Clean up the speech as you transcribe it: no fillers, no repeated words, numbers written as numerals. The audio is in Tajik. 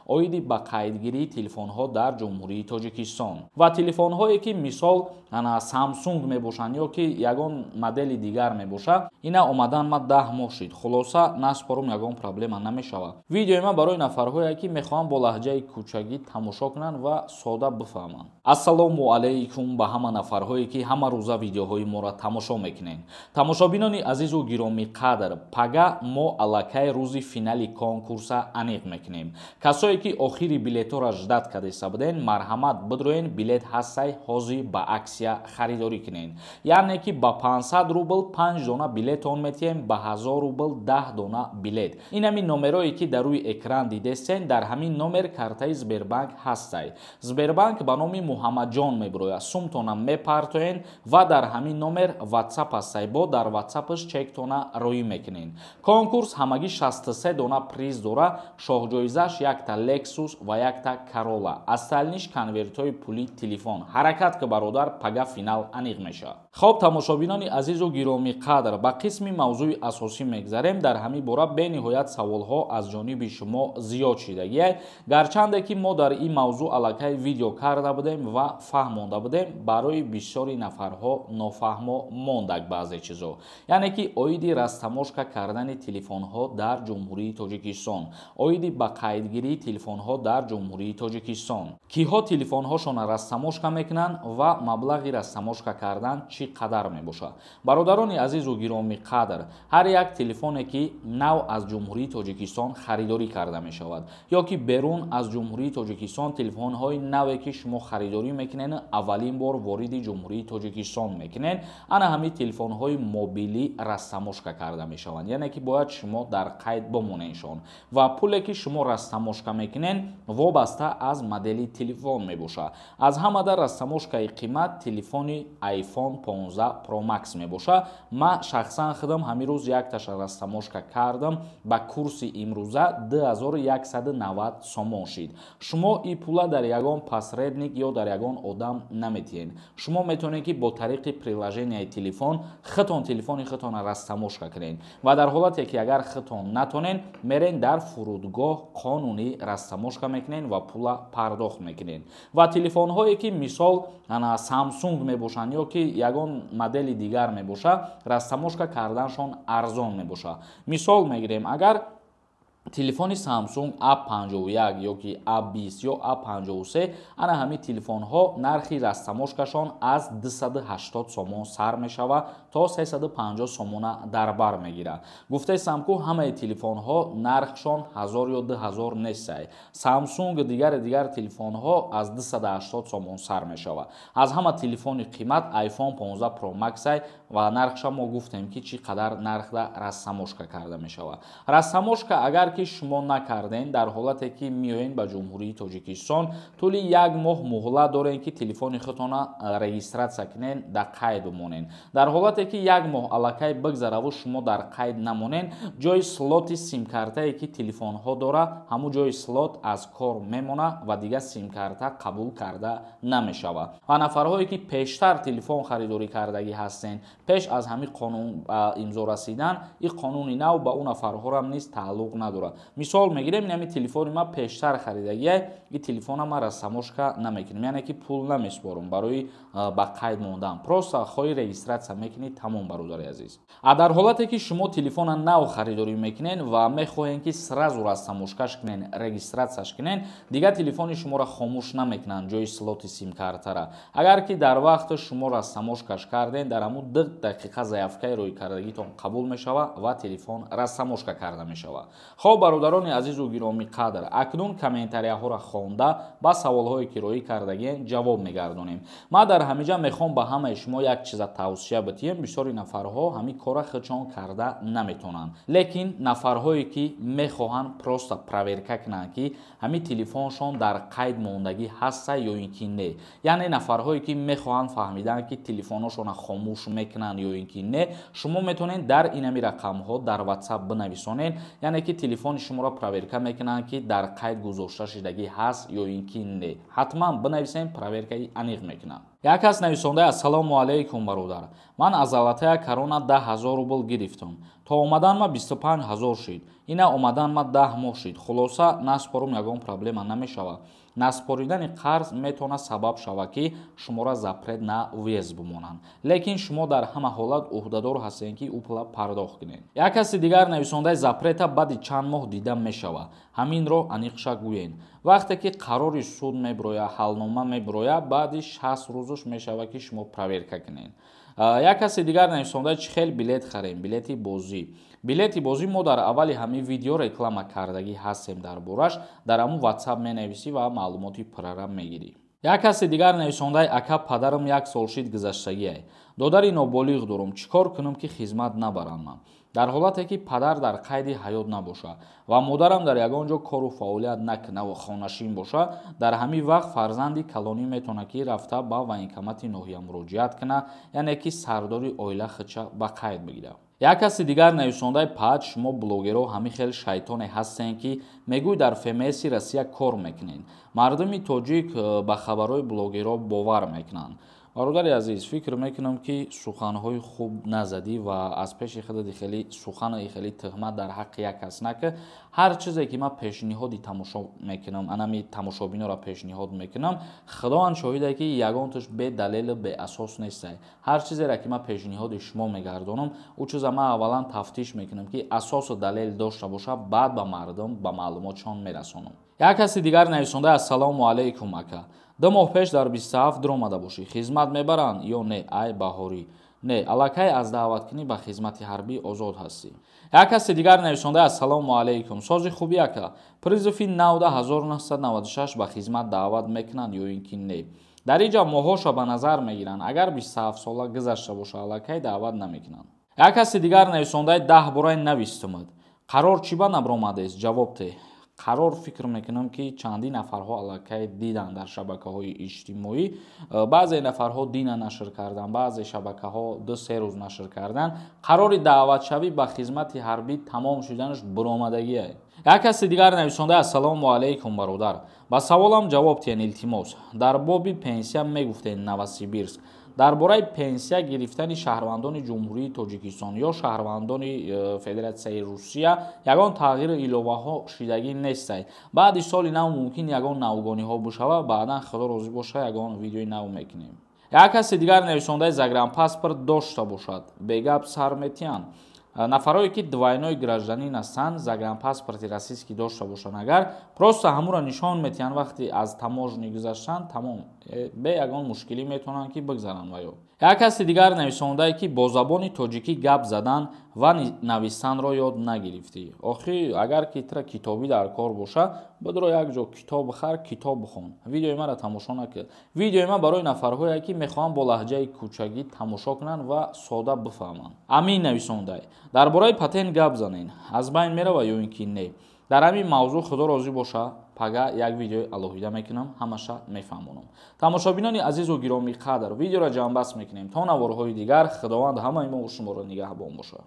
оиди ба қайдгирии телефонҳо дар ҷумҳурии Тоҷикистон ва телефонҳое ки мисол Samsung мебошанд ё ки ягон модели дигар мебошад, ина омадан ма 10 моҳ шид. Хулоса наспорум ягон проблема намешавад. Видеои ма барои нафарҳое ки мехоҳанд бо лаҳҷаи кӯчагӣ тамошо кунанд ва сода бифаҳманд. Ассалому алайкум ба ҳама нафарҳое ки ҳама рӯза видеоҳои моро тамошо мекунанд. Тамошобинони азизу гиромӣ қадр, пага мо аллакай рӯзи финали конкурса аниқ мекунем. Касое ки охири билетҳоро ждат кардеста буден, марҳамат бидроен билет ҳастай ҳозир ба аксия харидорӣ кунед. Яъне ки ба 500 рубл 5 дона билетон метиҳем, ба 1000 рубл 10 дона билет. Ин ҳамин номерое ки дар рӯи экран дидестен, дар ҳамин номер картаи Сбербанк ҳастай. Сбербанк ба номи Муҳаммаҷон мебирояд. Сумтона мепартоен ва дар ҳамин номер WhatsApp ҳастай. Бо дар WhatsAppш чектона роӣ мекунед. Конкурс ҳамагӣ 63 дона приз дора. Шоҳҷоизаш якта Lexus ва якта Corolla. Асталниш конвертҳои пули телефон. Ҳаракат ки бародар, пага финал аниқ мешавад. Хоб тамошобинони азизу гиромӣ қадр, ба қисми мавзӯи асосӣ мегзарем. Дар ҳамин бора бениҳоят саволҳо аз ҷониби шумо зиёд шидагиай. Гарчанде ки мо дар ин мавзӯъ аллакай видео карда будем ва фаҳмонда будем, барои бисёри нафарҳо нофаҳмо мондак баъзе чизо. Яъне ки оиди растамошка кардани телефонҳо дар ҷумҳурии Тоҷикистон, оиди ба қайдгирии телефонҳо дар ҷумҳурии Тоҷикистон. Киҳо телефонҳошона растамошка мекунанд ва маблағи растамошка кардан чӣ қадар мебошад? Бародарони азизу гиромӣ қадр, ҳар як телефоне ки нав аз ҷумҳурии Тоҷикистон харидорӣ карда мешавад ё ки берун аз ҷумҳурии Тоҷикистон телефонҳои наве ки шумо харидорӣ мекунед, аввалин бор вориди ҷумҳурии Тоҷикистон мекунед, ана ҳамин телефонҳои мобилӣ растамошка карда мешаванд. Яъне ки бояд шумо дар қайд бомонедшон ва пуле ки шумо растамошка мекунед вобаста аз модели телефон мебошад. Аз ҳамада растамошкаи қимат телефони iPhone 15 Pro Max мебошад. Ма шахсан худам ҳамин рӯз якташа растамошка кардам, ба курси имрӯза 2190 сомон шид. Шумо ин пула дар ягон посредник ё дар ягон одам наметиҳед. Шумо метавонед ки бо тариқи приложенияи телефон хитон телефони хитона растамошка кунед ва дар ҳолате ки агар хитон натонед, мерен дар фурудгоҳ қонунӣ растамошка мекунед ва пула пардохт мекунед. Ва телефонҳое ки мисол Samsung мебошанд ё ки ягон модели дигар мебошад, растамошка карданшон арзон мебошад. Мисол мегирем, агар телефони Samsung A51 ё ки A20 ё A53, ана ҳамин телефонҳо нархи растамошкашон аз 280 сомон сар мешавад то 350 сомона дар бар мегирад. Гуфтаистам ку ҳамаи телефонҳо нархшон 1000 ё 2000 нестай. Samsung дигар телефонҳо аз 280 сомон сар мешавад. Аз ҳама телефони қимат iPhone 15 Pro Max ва нархша мо гуфтем ки чӣ қадар нархда растамошка карда мешавад. Растамошка агар ки шумо накарден, дар ҳолате ки миёен ба ҷумҳурии Тоҷикистон, тӯли 1 моҳ муҳлат дорен ки телефони худтона регистратсия кунен, дар қайд бимонен. Дар ҳолате ки 1 моҳ аллакай бигзараву шумо дар қайд намонен, ҷои слоти симкартае ки телефонҳо дора, ҳамун ҷои слот аз кор мемона ва дигар симкарта қабул карда намешавад. ва нафарҳое ки пештар телефон харидорӣ кардагӣ ҳастен, пеш аз ҳамин қонун имзо расидан, ин қонуни нав ба он нафарҳорам низ тааллуқ надорад. Мисол мегирем, ин ҳамин телефони ма пештар харидагиай, ин телефона ма растамошка намекунем, яъне ки пул намеспорам барои ба қайд мондан. Просто хоҳӣ регистратсия мекунед, тамом бародари азиз. Дар ҳолате ки шумо телефона нав харидорӣ мекунед ва мехоҳед ки сразу растамошкаш кунед, регистратсияш кунед, дигар телефони шуморо хомӯш намекунанд ҷои слоти симкартара. Агар ки дар вақти шумо растамошкаш карден, дар ҳамун 2 дақиқа заявкаи рӯйкардагитон қабул мешавад ва телефон растамошка карда мешавад. Хоб бародарони азизу гиромӣ қадр, акнун комментарияҳоро хонда ба саволҳое ки роӣ кардагиен ҷавоб мегардонем. Ман дар ҳаминҷа мехоҳам ба ҳамаи шумо як чиза тавсия бидиҳем. Бисёри нафарҳо ҳамин кора худшон карда наметонанд, лекин нафарҳое ки мехоҳанд просто проверка кунанд ки ҳамин телефоншон дар қайд мондагӣ ҳаста ё ин ки не, яъне нафарҳое ки мехоҳанд фаҳмидан ки телефоношона хомӯш мекунанд ё ин ки не, шумо метавонед дар ин ҳамин рақамҳо дар WhatsApp бинависонед, яъне ки телефони шуморо проверка мекунанд ки дар қайд гузошта шидагӣ ҳаст ё ин ки не. Ҳатман бинависен, проверкаи аниқ мекунанд. Як кас нависонда: ассалому алайкум бародар, ман аз Алатая Корона 10 000 рубл гирифтам. То то омадан ма 25000 шид, ина омадан ма 10 моҳ шид. Хулоса наспорум ягон проблема намешава. Наспоридани қарз метавонад сабаб шава ки шуморо запрет на въезд бимонанд, лекин шумо дар ҳама ҳолат уҳдадор ҳастед ки ӯпла пардохт кунед. Як каси дигар нависондаи запрета баъди чанд моҳ дида мешава. ҳаминро аниқша гӯед. вақте ки қарори суд мебирояд, ҳалнома мебирояд, баъди 60 рӯзаш мешава ки шумо проверка кунед. як каси дигар нависондаи чӣ хел билет харем, билети бозӣ. билети бозӣ мо дар аввали ҳамин видео реклама кардагӣ ҳастем дар бораш, дар ҳамун WhatsApp менависӣ ва маълумоти пурра мегирӣ. як каси дигар нависондаи ака падарам 1 сол шид гузаштагиай. додари ноболиғ дорам, чӣ кор кунам ки хизмат набарам ман? дар ҳолате ки падар дар қайди ҳаёт набоша ва модарам дар ягон ҷо кору фаъолият накуна ва хонашин боша, дар ҳамин вақт фарзанди калонӣ метавонад ки рафта ба военкомати ноҳия муроҷиат куна, яъне ки сардори оила худша ба қайд бигирад. як каси дигар нависондаи пад, шумо блогерҳо ҳамин хел шайтоне ҳастед ки мегӯй дар ФМС Россия кор мекунед. мардуми тоҷик ба хабарҳои блогерҳо бовар мекунанд. бародари азиз, фикр мекунам ки суханҳои хуб назадӣ ва аз пеши худат хеле сухани хеле тухмат дар ҳаққи як кас накард. ҳар чизе ки ман пешниҳоди тамошо мекунам, анами тамошобинора пешниҳод мекунам, худованд шоҳиде ки ягонташ бедалелу беасос нестай. ҳар чизеро ки ман пешниҳоди шумо мегардонам, ӯ чиза ман аввалан тафтиш мекунам ки асосу далел дошта боша, баъд ба мардум ба маълумотшон мерасонам. як каси дигар нависонда ассалому алайкум ака. 2 моҳ пеш дар 27 дар омада бошӣ. хизмат мебаранд ё не? ай баҳорӣ. не, аллакай аз даъваткунӣ ба хизмати ҳарбӣ озод ҳастӣ. як каси дигар нависонда ассалому алайкум. сози хуби ака. призофи 1996 ба хизмат даъват мекунанд ё ин ки не? дар инҷа моҳоша ба назар мегиранд. агар 27 сола гузашта боша, аллакай даъват намекунанд. як каси дигар нависондаи 10 бораи навистумад. қарор чӣ ба набромадест? ҷавоб те. қарор фикр мекунам ки чандин нафарҳо аллакай дидан дар шабакаҳои иҷтимоӣ. баъзе нафарҳо дина нашр кардан, баъзе шабакаҳо 2-3 рӯз нашр кардан. қарори даъватшавӣ ба хизмати ҳарбӣ тамом шуданаш буромадагиай. як каси дигар нависонда ассалому алайкум бародар. ба саволам ҷавоб тиҳен илтимос. дар боби пенсия мегуфтед Новосибирск. дар бораи пенсия гирифтани шаҳрвандони ҷумҳурии тоҷикистон ё шаҳрвандони федератсияи русия ягон тағйири иловаҳо шидагӣ нестай. баъди соли нав мумкин ягон навгониҳо бишава, баъдан худо розӣ боша ягон видеои нав мекунем. як каси дигар нависондаи загранпаспорт дошта бошад. бегап сар метиҳанд. нафарое ки двойной гражданин ҳастанд, загранпаспорти российский дошта бошанд, агар просто ҳамуро нишон метиҳанд вақти аз таможни гузаштанд, тамом бе ягон мушкилӣ метавонанд ки бигзаранд ва ё. як каси дигар нависондае ки бо забони тоҷикӣ гап задан ва навистанро ёд нагирифтӣ. охир агар ки тра китобӣ дар кор боша, бидро як ҷо китоб хар, китоб бихон. видеои маро тамошо накард. видеои ман барои нафарҳое ки мехоҳанд бо лаҳҷаи кӯчагӣ тамошо кунанд ва сода бифаҳманд. амин нависондай. дар бораи патент гап занед. аз байн мерава ё ин ки не? дар ҳамин мавзӯъ худо розӣ боша, пага як видеои алоҳида мекунам, ҳамаша мефаҳмонам. тамошобинони азизу гироми қадр, видеоро ҷамъбаст мекунем. то наворҳои дигар, худованд ҳамаи мо шуморо нигаҳбон бошад.